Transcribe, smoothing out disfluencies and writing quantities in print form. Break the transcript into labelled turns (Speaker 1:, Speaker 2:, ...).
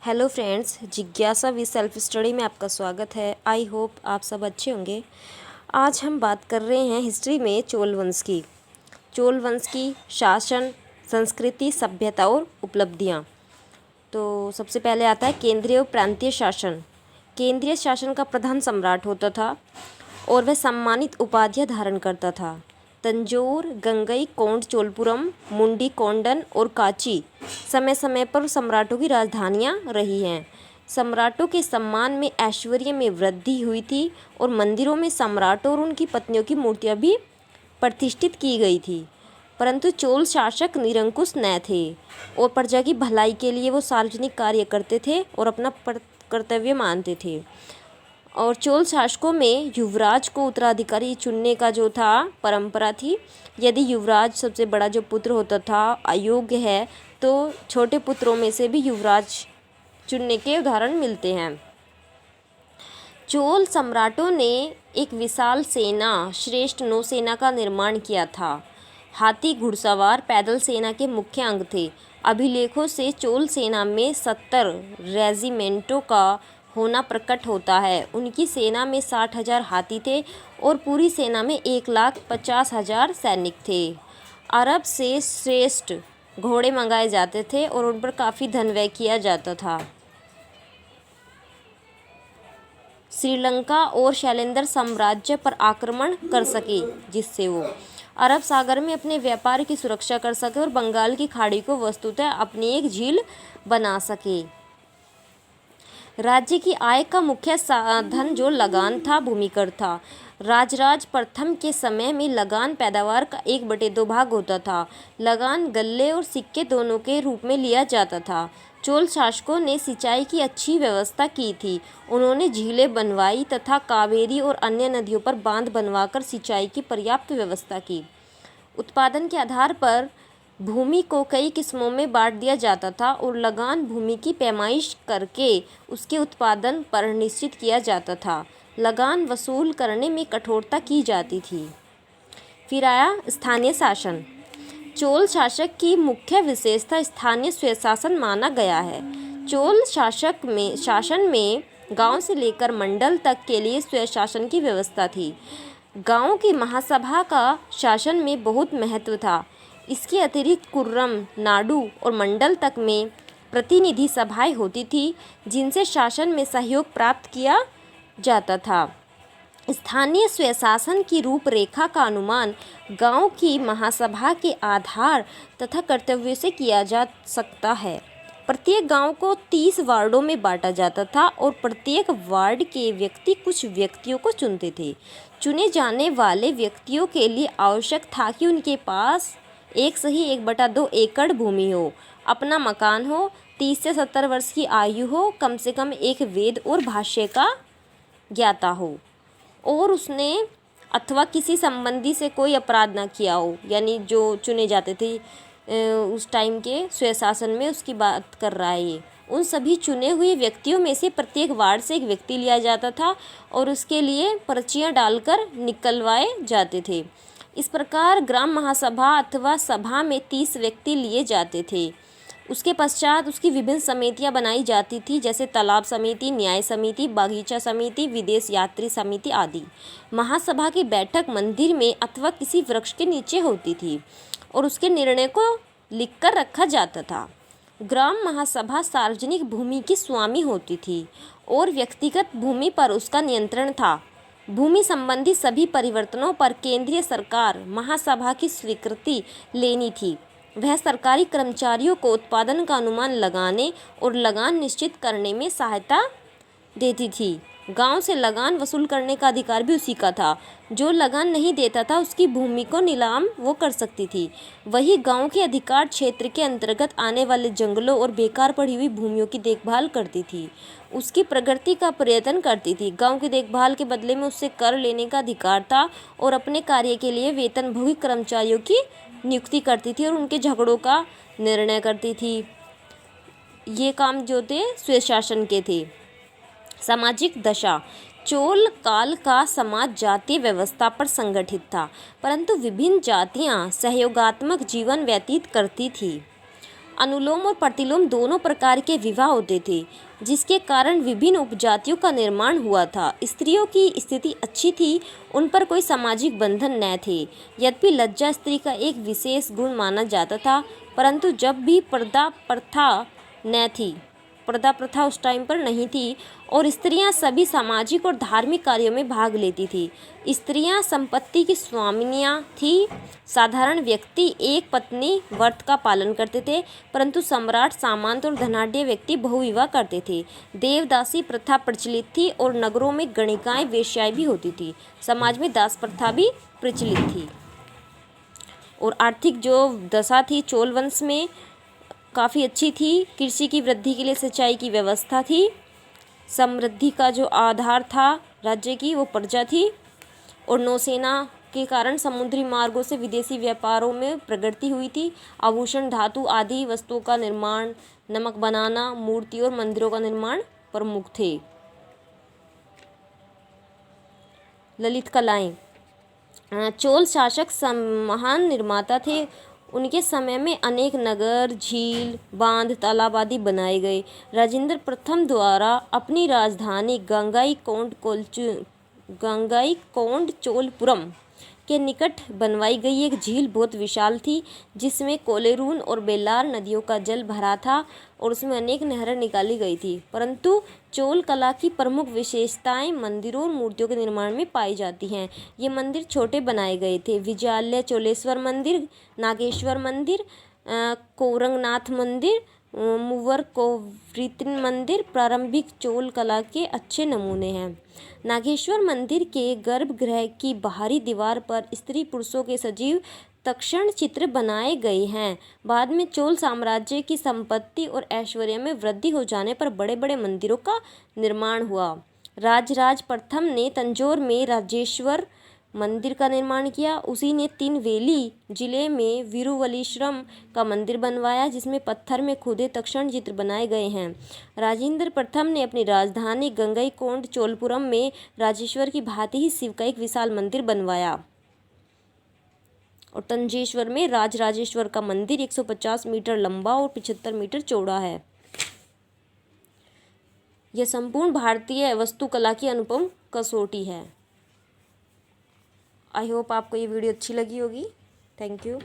Speaker 1: Hello friends, जिज्ञासा with self study में आपका स्वागत है। आई होप आप सब अच्छे होंगे। आज हम बात कर रहे हैं हिस्ट्री में चोल वंश की। चोल वंश की शासन, संस्कृति, सभ्यता और उपलब्धियाँ। तो सबसे पहले आता है केंद्रीय और प्रांतीय शासन। केंद्रीय शासन का प्रधान सम्राट होता था और वह सम्मानित उपाधियाँ धारण करता था। तंजौर, गंगई कोंड चोलपुरम, मुंडी कोंडन और कांची समय समय पर सम्राटों की राजधानियां रही हैं। सम्राटों के सम्मान में ऐश्वर्य में वृद्धि हुई थी और मंदिरों में सम्राटों और उनकी पत्नियों की मूर्तियां भी प्रतिष्ठित की गई थी। परंतु चोल शासक निरंकुश न थे और प्रजा की भलाई के लिए वो सार्वजनिक कार्य करते थे और अपना कर्तव्य मानते थे। और चोल शासकों में युवराज को उत्तराधिकारी चुनने का जो था परंपरा थी। यदि युवराज सबसे बड़ा जो पुत्र होता था अयोग्य है तो छोटे पुत्रों में से भी युवराज चुनने के उदाहरण मिलते हैं। चोल सम्राटों ने एक विशाल सेना, श्रेष्ठ नौसेना का निर्माण किया था। हाथी, घुड़सवार, पैदल सेना के मुख्य अंग थे। अभिलेखों से चोल सेना में 70 रेजिमेंटों का होना प्रकट होता है। उनकी सेना में 60,000 हाथी थे और पूरी सेना में 1,50,000 सैनिक थे। अरब से श्रेष्ठ घोड़े मंगाए जाते थे और उन पर काफ़ी धन व्यय किया जाता था। श्रीलंका और शैलेंद्र साम्राज्य पर आक्रमण कर सके, जिससे वो अरब सागर में अपने व्यापार की सुरक्षा कर सके और बंगाल की खाड़ी को वस्तुतः अपनी एक झील बना सके। राज्य की आय का मुख्य साधन जो लगान था, भूमिकर था। राजराज प्रथम के समय में लगान पैदावार का 1/2 भाग होता था। लगान गल्ले और सिक्के दोनों के रूप में लिया जाता था। चोल शासकों ने सिंचाई की अच्छी व्यवस्था की थी। उन्होंने झीलें बनवाई तथा कावेरी और अन्य नदियों पर बांध बनवाकर सिंचाई की पर्याप्त व्यवस्था की। उत्पादन के आधार पर भूमि को कई किस्मों में बांट दिया जाता था और लगान भूमि की पैमाइश करके उसके उत्पादन पर निश्चित किया जाता था। लगान वसूल करने में कठोरता की जाती थी। फिर आया स्थानीय शासन। चोल शासक की मुख्य विशेषता स्थानीय स्वशासन माना गया है। चोल शासन में गांव से लेकर मंडल तक के लिए स्वशासन की व्यवस्था थी। गांव की महासभा का शासन में बहुत महत्व था। इसके अतिरिक्त कुर्रम, नाडु और मंडल तक में प्रतिनिधि सभाएं होती थी जिनसे शासन में सहयोग प्राप्त किया जाता था। स्थानीय स्वशासन की रूपरेखा का अनुमान गांव की महासभा के आधार तथा कर्तव्यों से किया जा सकता है। प्रत्येक गांव को 30 वार्डों में बांटा जाता था और प्रत्येक वार्ड के व्यक्ति कुछ व्यक्तियों को चुनते थे। चुने जाने वाले व्यक्तियों के लिए आवश्यक था कि उनके पास 1/2 एकड़ भूमि हो, अपना मकान हो, 30 से 70 वर्ष की आयु हो, कम से कम एक वेद और भाष्य का ज्ञाता हो और उसने अथवा किसी संबंधी से कोई अपराध ना किया हो। यानी जो चुने जाते थे उस टाइम के स्वशासन में, उसकी बात कर रहा है ये। उन सभी चुने हुए व्यक्तियों में से प्रत्येक वार्ड से एक व्यक्ति लिया जाता था और उसके लिए पर्चियाँ डालकर निकलवाए जाते थे। इस प्रकार ग्राम महासभा अथवा सभा में 30 व्यक्ति लिए जाते थे। उसके पश्चात उसकी विभिन्न समितियां बनाई जाती थी, जैसे तालाब समिति, न्याय समिति, बागीचा समिति, विदेश यात्री समिति आदि। महासभा की बैठक मंदिर में अथवा किसी वृक्ष के नीचे होती थी और उसके निर्णय को लिखकर रखा जाता था। ग्राम महासभा सार्वजनिक भूमि की स्वामी होती थी और व्यक्तिगत भूमि पर उसका नियंत्रण था। भूमि संबंधी सभी परिवर्तनों पर केंद्रीय सरकार महासभा की स्वीकृति लेनी थी। वह सरकारी कर्मचारियों को उत्पादन का अनुमान लगाने और लगान निश्चित करने में सहायता देती थी। गांव से लगान वसूल करने का अधिकार भी उसी का था। जो लगान नहीं देता था उसकी भूमि को नीलाम वो कर सकती थी। वही गांव के अधिकार क्षेत्र के अंतर्गत आने वाले जंगलों और बेकार पड़ी हुई भूमियों की देखभाल करती थी। उसकी प्रगति का प्रयत्न करती थी। गांव की देखभाल के बदले में उससे कर लेने का अधिकार था और अपने कार्य के लिए वेतनभोगी कर्मचारियों की नियुक्ति करती थी और उनके झगड़ों का निर्णय करती थी। ये काम जो थे स्वशासन के थे। सामाजिक दशा। चोल काल का समाज जातीय व्यवस्था पर संगठित था, परंतु विभिन्न जातियां सहयोगात्मक जीवन व्यतीत करती थी। अनुलोम और प्रतिलोम दोनों प्रकार के विवाह होते थे, जिसके कारण विभिन्न उपजातियों का निर्माण हुआ था। स्त्रियों की स्थिति अच्छी थी, उन पर कोई सामाजिक बंधन न थे। यद्यपि लज्जा स्त्री का एक विशेष गुण माना जाता था, परंतु जब भी पर्दा प्रथा उस टाइम पर नहीं थी और स्त्रियां सभी सामाजिक और धार्मिक कार्यों में भाग लेती थी। स्त्रियां संपत्ति की स्वामिनियां थी। साधारण व्यक्ति एक पत्नी व्रत का पालन करते थे, परंतु सम्राट, सामंत और धनाढ्य व्यक्ति बहुविवाह करते थे। देवदासी प्रथा प्रचलित थी और नगरों में गणिकाएं, वेश्याएं भी होती थी। समाज में दास प्रथा भी प्रचलित थी। और आर्थिक जो दशा थी चोल वंश में काफ़ी अच्छी थी। कृषि की वृद्धि के लिए सिंचाई की व्यवस्था थी। समृद्धि का जो आधार था राज्य की वो प्रजा थी। और नौसेना के कारण समुद्री मार्गों से विदेशी व्यापारों में प्रगति हुई थी। आभूषण, धातु आदि वस्तुओं का निर्माण, नमक बनाना, मूर्ति और मंदिरों का निर्माण प्रमुख थे। ललित कलाएं। चोल शासक महान निर्माता थे। उनके समय में अनेक नगर, झील, बांध, तालाब आदि बनाए गए। राजेंद्र प्रथम द्वारा अपनी राजधानी गंगाईकोंडचोलपुरम के निकट बनवाई गई एक झील बहुत विशाल थी, जिसमें कोलेरून और बेलार नदियों का जल भरा था और उसमें अनेक नहरें निकाली गई थी। परंतु चोल कला की प्रमुख विशेषताएं मंदिरों और मूर्तियों के निर्माण में पाई जाती हैं। ये मंदिर छोटे बनाए गए थे। विजयालय चोलेश्वर मंदिर, नागेश्वर मंदिर, कोरंगनाथ मंदिर, मुवरकोवृत्तिन मंदिर प्रारंभिक चोल कला के अच्छे नमूने हैं। नागेश्वर मंदिर के गर्भगृह की बाहरी दीवार पर स्त्री पुरुषों के सजीव तक्षण चित्र बनाए गए हैं। बाद में चोल साम्राज्य की संपत्ति और ऐश्वर्य में वृद्धि हो जाने पर बड़े बड़े मंदिरों का निर्माण हुआ। राजराज प्रथम ने तंजौर में राजेश्वर मंदिर का निर्माण किया। उसी ने तिनवेली जिले में विरुवलीश्वरम का मंदिर बनवाया, जिसमें पत्थर में खुदे तक्षण चित्र बनाए गए हैं। राजेंद्र प्रथम ने अपनी राजधानी गंगईकोंडचोलपुरम में राजेश्वर की भांति ही शिव का एक विशाल मंदिर बनवाया। और तंजेश्वर में राजराजेश्वर का मंदिर 150 मीटर लंबा और 75 मीटर चौड़ा है। यह संपूर्ण भारतीय वास्तुकला की अनुपम कसौटी है। आई होप आपको ये वीडियो अच्छी लगी होगी। Thank you.